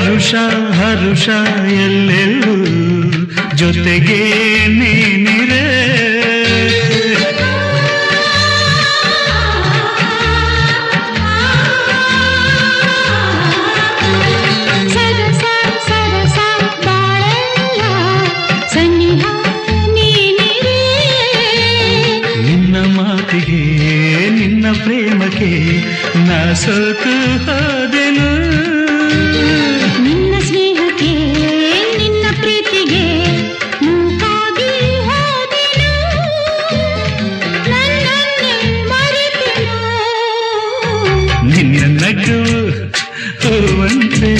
ಹರುಷ ಎಲ್ಲೆಲ್ಲೂ ಜೊತೆಗೆ ನೀನಿರೆ ನಿನ್ನ ಮಾತಿಗೆ ನಿನ್ನ ಪ್ರೇಮಕ್ಕೆ ನಾ ಸೋತು ಹೋದೆನು ನಿನ್ನ ಸ್ನೇಹಕ್ಕೆ ನಿನ್ನ ಪ್ರೀತಿಗೆ ಮೂಕಾಗಿ ಹೋದೆನು ನನ್ನನ್ನೇ ಮರೆತೆನು ನಿನ್ನ ನಗು ಹೂವಂತೆ